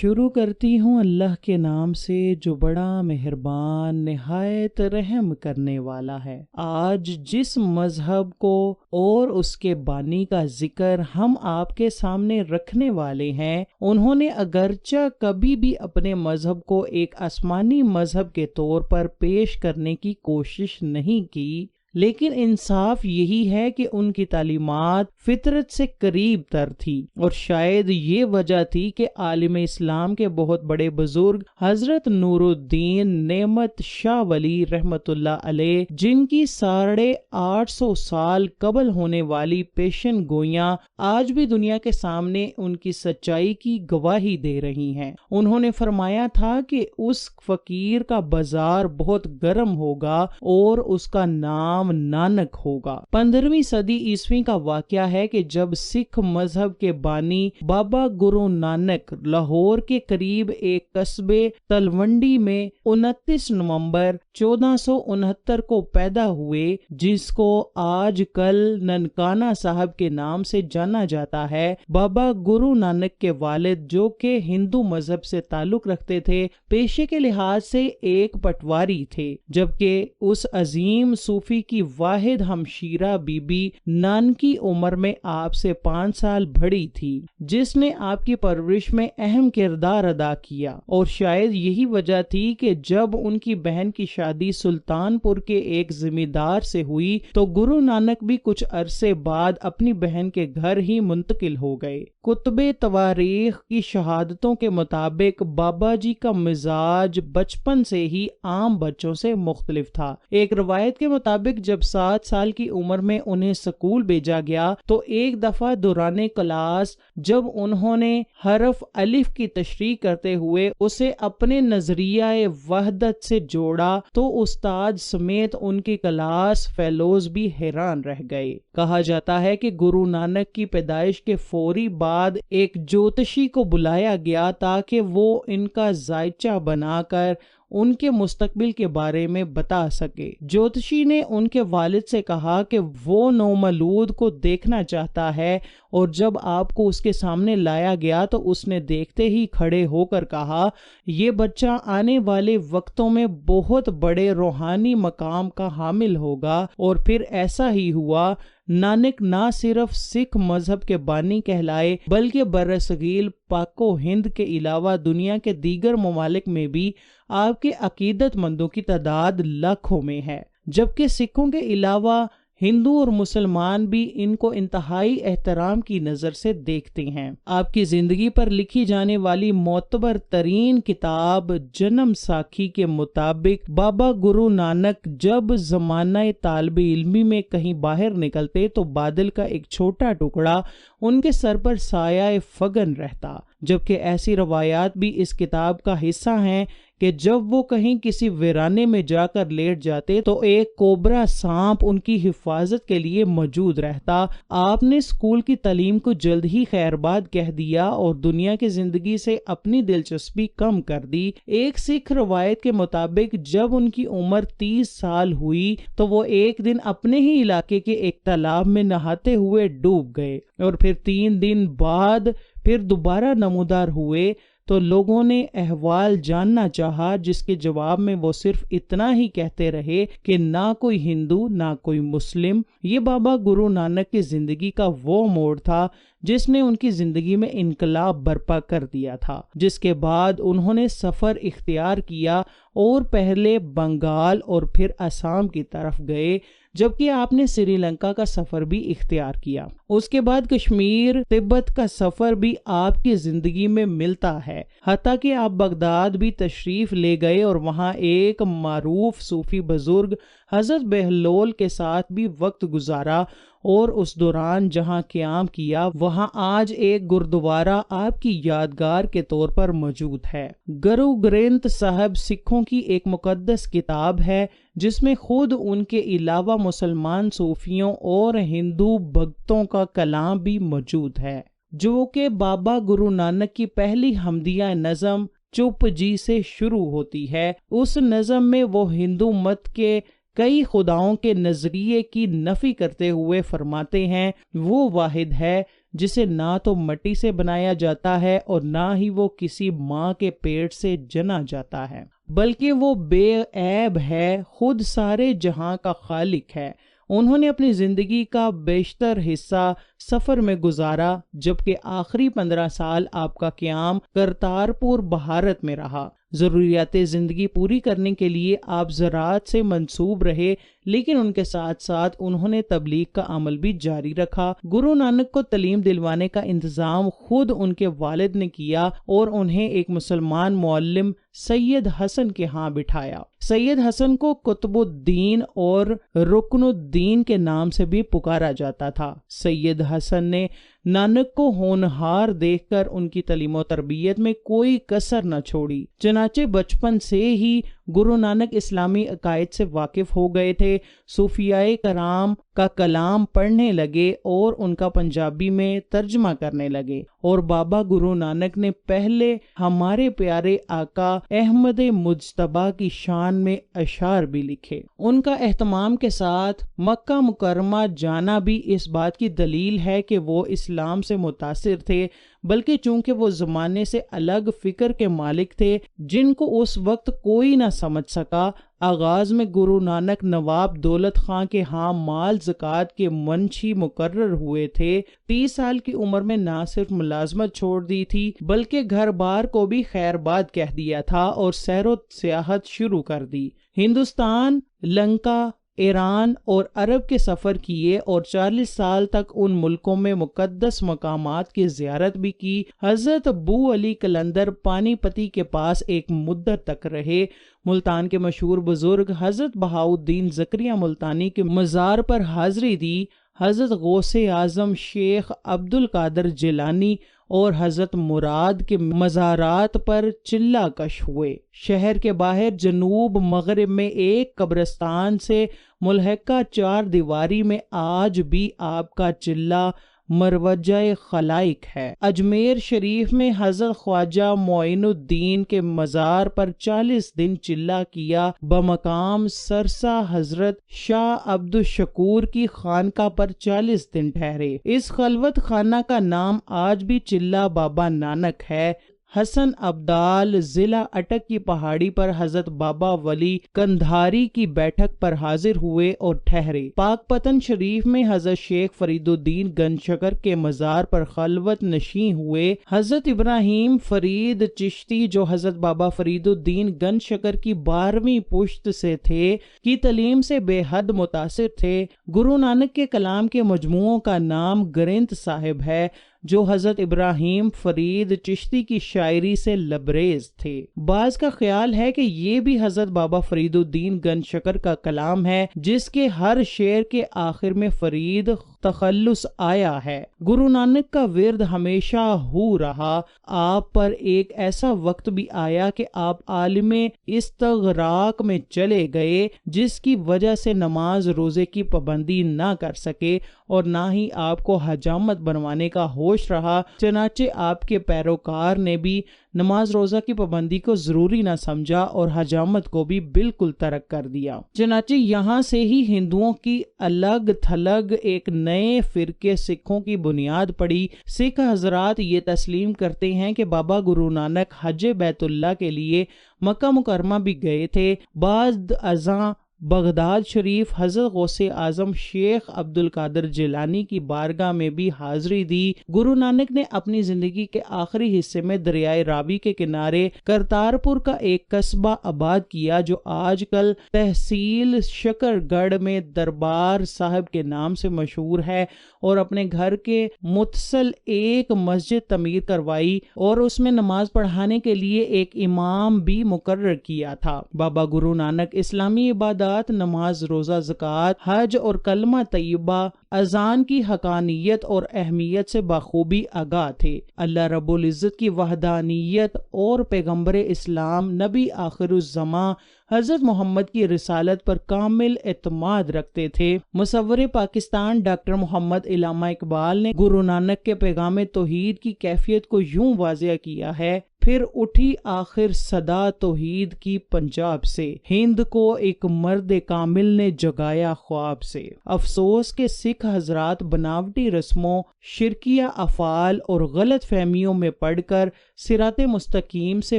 شروع کرتی ہوں اللہ کے نام سے جو بڑا مہربان نہایت رحم کرنے والا ہے۔ آج جس مذہب کو اور اس کے بانی کا ذکر ہم آپ کے سامنے رکھنے والے ہیں، انہوں نے اگرچہ کبھی بھی اپنے مذہب کو ایک آسمانی مذہب کے طور پر پیش کرنے کی کوشش نہیں کی، لیکن انصاف یہی ہے کہ ان کی تعلیمات فطرت سے قریب تر تھی، اور شاید یہ وجہ تھی کہ عالم اسلام کے بہت بڑے بزرگ حضرت نور الدین نعمت شاہ ولی رحمت اللہ علیہ، جن کی 850 سال قبل ہونے والی پیشن گوئیاں آج بھی دنیا کے سامنے ان کی سچائی کی گواہی دے رہی ہیں، انہوں نے فرمایا تھا کہ اس فقیر کا بازار بہت گرم ہوگا اور اس کا نام نانک ہوگا۔ 15ویں صدی عیسوی کا واقعہ ہے کہ جب سکھ مذہب کے بانی بابا گرو نانک لاہور کے قریب ایک قصبے تلونڈی میں 29 نومبر 1469 کو پیدا ہوئے، جس کو آج کل ننکانہ صاحب کے نام سے جانا جاتا ہے۔ بابا گرو نانک کے والد، جو کہ ہندو مذہب سے تعلق رکھتے تھے، پیشے کے لحاظ سے ایک پٹواری تھے، جبکہ اس عظیم صوفی کی واحد ہمشیرہ بی بی نانکی عمر میں آپ سے 5 سال بڑی تھی، جس نے آپ کی پرورش میں اہم کردار ادا کیا، اور شاید یہی وجہ تھی کہ جب ان کی بہن کی شادی سلطان پور کے ایک زمیندار سے ہوئی تو گرو نانک بھی کچھ عرصے بعد اپنی بہن کے گھر ہی منتقل ہو گئے۔ کتب تواریخ کی شہادتوں کے مطابق بابا جی کا مزاج بچپن سے ہی عام بچوں سے مختلف تھا۔ ایک روایت کے مطابق جب 7 سال کی عمر میں انہیں سکول بھیجا گیا تو ایک دفعہ دوران کلاس جب انہوں نے حرف الف کی تشریح کرتے ہوئے اسے اپنے نظریہ وحدت سے جوڑا تو استاد سمیت ان کی کلاس فیلوز بھی حیران رہ گئے۔ کہا جاتا ہے کہ گرو نانک کی پیدائش کے فوری بعد ایک جوتشی کو بلایا گیا تاکہ وہ ان کا زائچہ بنا کر ان کے مستقبل کے بارے میں بتا سکے۔ جوتشی نے ان کے والد سے کہا کہ وہ نومولود کو دیکھنا چاہتا ہے، اور جب آپ کو اس کے سامنے لایا گیا تو اس نے دیکھتے ہی کھڑے ہو کر کہا، یہ بچہ آنے والے وقتوں میں بہت بڑے روحانی مقام کا حامل ہوگا، اور پھر ایسا ہی ہوا۔ نانک نہ صرف سکھ مذہب کے بانی کہلائے بلکہ برصغیر پاک و ہند کے علاوہ دنیا کے دیگر ممالک میں بھی آپ کے عقیدت مندوں کی تعداد لاکھوں میں ہے، جبکہ سکھوں کے علاوہ ہندو اور مسلمان بھی ان کو انتہائی احترام کی نظر سے دیکھتے ہیں۔ آپ کی زندگی پر لکھی جانے والی معتبر ترین کتاب جنم ساکھی کے مطابق بابا گرو نانک جب زمانہ طالب علمی میں کہیں باہر نکلتے تو بادل کا ایک چھوٹا ٹکڑا ان کے سر پر سایہ فگن رہتا، جبکہ ایسی روایات بھی اس کتاب کا حصہ ہیں کہ جب وہ کہیں کسی ویرانے میں جا کر لیٹ جاتے تو ایک کوبرا سانپ ان کی حفاظت کے لیے موجود رہتا۔ آپ نے اسکول کی تعلیم کو جلد ہی خیرباد کہہ دیا اور دنیا کی زندگی سے اپنی دلچسپی کم کر دی۔ ایک سکھ روایت کے مطابق جب ان کی عمر 30 سال ہوئی تو وہ ایک دن اپنے ہی علاقے کے ایک تالاب میں نہاتے ہوئے ڈوب گئے، اور پھر 3 دن بعد پھر دوبارہ نمودار ہوئے تو لوگوں نے احوال جاننا چاہا، جس کے جواب میں وہ صرف اتنا ہی کہتے رہے کہ نہ کوئی ہندو نہ کوئی مسلم۔ یہ بابا گرو نانک کی زندگی کا وہ موڑ تھا جس نے ان کی زندگی میں انقلاب برپا کر دیا تھا، جس کے بعد انہوں نے سفر اختیار کیا اور پہلے بنگال اور پھر آسام کی طرف گئے، جبکہ آپ نے سری لنکا کا سفر بھی اختیار کیا۔ اس کے بعد کشمیر تبت کا سفر بھی آپ کی زندگی میں ملتا ہے، حتیٰ کہ آپ بغداد بھی تشریف لے گئے اور وہاں ایک معروف صوفی بزرگ حضرت بہلول کے ساتھ بھی وقت گزارا، اور اس دوران جہاں قیام کیا وہاں آج ایک گردوارہ آپ کی یادگار کے طور پر موجود ہے۔ گرو گرنتھ صاحب سکھوں کی ایک مقدس کتاب ہے جس میں خود ان کے علاوہ مسلمان صوفیوں اور ہندو بھگتوں کا کلام بھی موجود ہے، جو کہ بابا گرو نانک کی پہلی حمدیہ نظم چپ جی سے شروع ہوتی ہے۔ اس نظم میں وہ ہندو مت کے کئی خداؤں کے نظریے کی نفی کرتے ہوئے فرماتے ہیں، وہ واحد ہے جسے نہ تو مٹی سے بنایا جاتا ہے اور نہ ہی وہ کسی ماں کے پیٹ سے جنا جاتا ہے، بلکہ وہ بے عیب ہے، خود سارے جہاں کا خالق ہے۔ انہوں نے اپنی زندگی کا بیشتر حصہ سفر میں گزارا، جبکہ آخری 15 سال آپ کا قیام کرتارپور بھارت میں رہا۔ ضروریات زندگی پوری کرنے کے لیے آپ زراعت سے منسوب رہے، لیکن ان کے ساتھ ساتھ انہوں نے تبلیغ کا عمل بھی جاری رکھا۔ گرو نانک کو تعلیم دلوانے کا انتظام خود ان کے والد نے کیا اور انہیں ایک مسلمان معلم سید حسن کے ہاں بٹھایا۔ سید حسن کو قطب الدین اور رکن الدین کے نام سے بھی پکارا جاتا تھا۔ سید حسن نے نانک کو ہونہار دیکھ کر ان کی تعلیم و تربیت میں کوئی کسر نہ چھوڑی۔ چنانچہ بچپن سے ہی گرو نانک اسلامی عقائد سے واقف ہو گئے تھے، صوفیاء کرام کا کلام پڑھنے لگے اور ان کا پنجابی میں ترجمہ کرنے لگے، اور بابا گرو نانک نے پہلے ہمارے پیارے آقا احمد مجتبیٰ کی شان میں اشعار بھی لکھے۔ ان کا اہتمام کے ساتھ مکہ مکرمہ جانا بھی اس بات کی دلیل ہے کہ وہ اسلام سے متاثر تھے، بلکہ چونکہ وہ زمانے سے الگ فکر کے مالک تھے جن کو اس وقت کوئی نہ سمجھ سکا۔ آغاز میں گرو نانک نواب دولت خان کے ہاں مال زکوٰۃ کے منشی مقرر ہوئے تھے۔ 30 سال کی عمر میں نہ صرف ملازمت چھوڑ دی تھی بلکہ گھر بار کو بھی خیر باد کہہ دیا تھا اور سیر و سیاحت شروع کر دی۔ ہندوستان، لنکا، ایران اور عرب کے سفر کیے اور 40 سال تک ان ملکوں میں مقدس مقامات کی زیارت بھی کی۔ حضرت ابو علی قلندر پانی پتی کے پاس ایک مدت تک رہے۔ ملتان کے مشہور بزرگ حضرت بہاؤالدین زکریا ملتانی کے مزار پر حاضری دی۔ حضرت غوث اعظم شیخ عبد القادر جیلانی اور حضرت مراد کے مزارات پر چلہ کش ہوئے۔ شہر کے باہر جنوب مغرب میں ایک قبرستان سے ملحقہ 4 دیواری میں آج بھی آپ کا چلہ مروجہ خلائق ہے۔ اجمیر شریف میں حضرت خواجہ معین الدین کے مزار پر 40 دن چلہ کیا۔ بمقام سرسا حضرت شاہ عبد الشکور کی خانقاہ پر 40 دن ٹھہرے۔ اس خلوت خانہ کا نام آج بھی چلہ بابا نانک ہے۔ حسن ابدال ضلع اٹک کی پہاڑی پر حضرت بابا ولی کندھاری کی بیٹھک پر حاضر ہوئے اور ٹھہرے۔ پاک پتن شریف میں حضرت شیخ فرید الدین گنج شکر کے مزار پر خلوت نشین ہوئے۔ حضرت ابراہیم فرید چشتی جو حضرت بابا فرید الدین گنج شکر کی 12ویں پشت سے تھے کی تعلیم سے بے حد متاثر تھے۔ گرو نانک کے کلام کے مجموعوں کا نام گرنتھ صاحب ہے جو حضرت ابراہیم فرید چشتی کی شاعری سے لبریز تھے۔ بعض کا خیال ہے کہ یہ بھی حضرت بابا فرید الدین گنج شکر کا کلام ہے جس کے ہر شعر کے آخر میں فرید تخلص آیا ہے۔ گرو نانک کا ورد ہمیشہ ہو رہا۔ آپ پر ایک ایسا وقت بھی آیا کہ آپ عالم استغراق میں چلے گئے جس کی وجہ سے نماز روزے کی پابندی نہ کر سکے اور نہ ہی آپ کو حجامت بنوانے کا ہوش رہا۔ چنانچہ آپ کے پیروکار نے بھی نماز روزہ کی پابندی کو ضروری نہ سمجھا اور حجامت کو بھی بالکل ترک کر دیا۔ چنانچہ یہاں سے ہی ہندوؤں کی الگ تھلگ ایک نئے فرقے سکھوں کی بنیاد پڑی۔ سکھ حضرات یہ تسلیم کرتے ہیں کہ بابا گرو نانک حج بیت اللہ کے لیے مکہ مکرمہ بھی گئے تھے۔ بعد ازاں بغداد شریف حضرت غوث اعظم شیخ عبد القادر جیلانی کی بارگاہ میں بھی حاضری دی۔ گرو نانک نے اپنی زندگی کے آخری حصے میں دریائے راوی کے کنارے کرتارپور کا ایک قصبہ آباد کیا جو آج کل تحصیل شکر گڑھ میں دربار صاحب کے نام سے مشہور ہے، اور اپنے گھر کے متصل ایک مسجد تعمیر کروائی اور اس میں نماز پڑھانے کے لیے ایک امام بھی مقرر کیا تھا۔ بابا گرو نانک اسلامی عبادات، نماز، روزہ، زکوٰۃ، حج اور کلمہ طیبہ، اذان کی حقانیت اور اہمیت سے بخوبی آگاہ تھے۔ اللہ رب العزت کی وحدانیت اور پیغمبر اسلام نبی آخر الزماں حضرت محمد کی رسالت پر کامل اعتماد رکھتے تھے۔ مصور پاکستان ڈاکٹر محمد علامہ اقبال نے گرو نانک کے پیغام توحید کی کیفیت کو یوں واضح کیا ہے پھر اٹھی آخر صدا توحید کی پنجاب سے، ہند کو ایک مرد کامل نے جگایا خواب سے۔ افسوس کہ سکھ حضرات بناوٹی رسموں، شرکیہ افعال اور غلط فہمیوں میں پڑ کر صراط مستقیم سے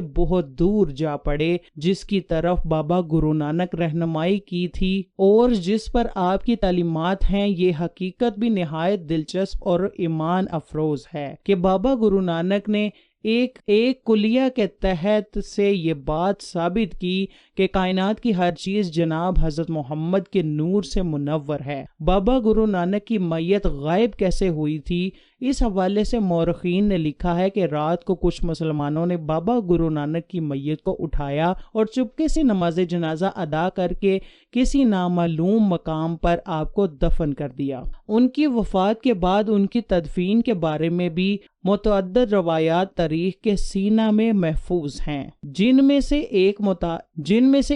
بہت دور جا پڑے، جس کی طرف بابا گرو نانک رہنمائی کی تھی اور جس پر آپ کی تعلیمات ہیں۔ یہ حقیقت بھی نہایت دلچسپ اور ایمان افروز ہے کہ بابا گرو نانک نے ایک کلیہ کے تحت سے یہ بات ثابت کی کہ کائنات کی ہر چیز جناب حضرت محمد کے نور سے منور ہے۔ بابا گرو نانک کی میت غائب کیسے ہوئی تھی؟ اس حوالے سے مورخین نے لکھا ہے کہ رات کو کچھ مسلمانوں نے بابا گرو نانک کی میت کو اٹھایا اور چپکے سے نماز جنازہ ادا کر کے کسی نامعلوم مقام پر آپ کو دفن کر دیا۔ ان کی وفات کے بعد ان کی تدفین کے بارے میں بھی متعدد روایات تاریخ کے سینہ میں محفوظ ہیں، جن میں سے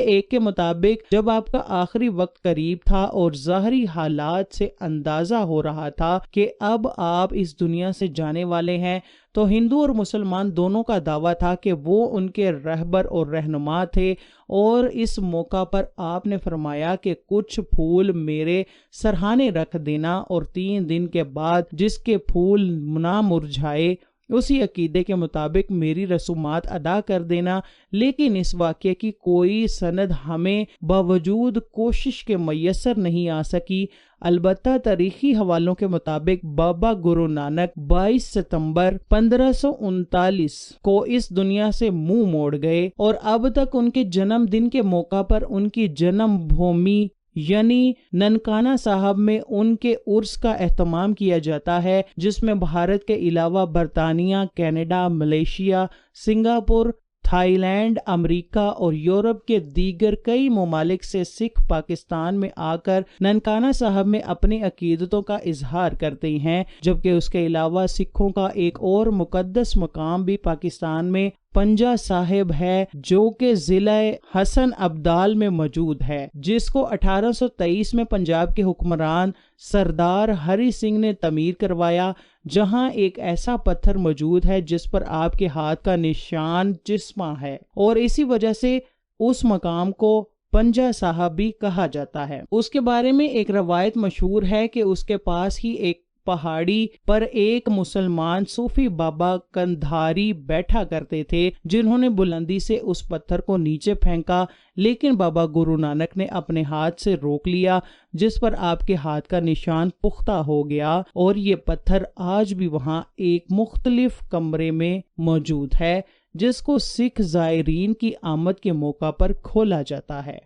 ایک کے مطابق جب آپ کا آخری وقت قریب تھا اور ظاہری حالات سے اندازہ ہو رہا تھا کہ اب آپ اس دنیا سے جانے والے ہیں، تو ہندو اور مسلمان دونوں کا دعویٰ تھا کہ وہ ان کے رہبر اور رہنما تھے، اور اس موقع پر آپ نے فرمایا کہ کچھ پھول میرے سرہانے رکھ دینا اور 3 دن کے بعد جس کے پھول نہ مرجھائے اسی عقیدے کے مطابق میری رسومات ادا کر دینا۔ لیکن اس واقعے کی کوئی سند ہمیں باوجود کوشش کے میسر نہیں آ سکی۔ البتہ تاریخی حوالوں کے مطابق بابا گرو نانک 22 ستمبر 1539 کو اس دنیا سے منہ موڑ گئے، اور اب تک ان کے جنم دن کے موقع پر ان کی جنم بھومی یعنی ننکانہ صاحب میں ان کے عرس کا اہتمام کیا جاتا ہے، جس میں بھارت کے علاوہ برطانیہ، Canada, Malaysia, Singapore, Thailand, America اور یورپ کے دیگر کئی ممالک سے سکھ پاکستان میں آ کر ننکانہ صاحب میں اپنی عقیدتوں کا اظہار کرتے ہیں، جبکہ اس کے علاوہ سکھوں کا ایک اور مقدس مقام بھی پاکستان میں پنجہ صاحب ہے، جو کہ ضلع حسن ابدال میں موجود ہے، جس کو 1823 میں پنجاب کے حکمران سردار ہری سنگھ نے تعمیر کروایا، جہاں ایک ایسا پتھر موجود ہے جس پر آپ کے ہاتھ کا نشان جسمہ ہے، اور اسی وجہ سے اس مقام کو پنجہ صاحب بھی کہا جاتا ہے۔ اس کے بارے میں ایک روایت مشہور ہے کہ اس کے پاس ہی ایک پہاڑی پر ایک مسلمان صوفی بابا کندھاری بیٹھا کرتے تھے، جنہوں نے بلندی سے اس پتھر کو نیچے پھینکا، لیکن بابا گرو نانک نے اپنے ہاتھ سے روک لیا، جس پر آپ کے ہاتھ کا نشان پختہ ہو گیا، اور یہ پتھر آج بھی وہاں ایک مختلف کمرے میں موجود ہے، جس کو سکھ زائرین کی آمد کے موقع پر کھولا جاتا ہے۔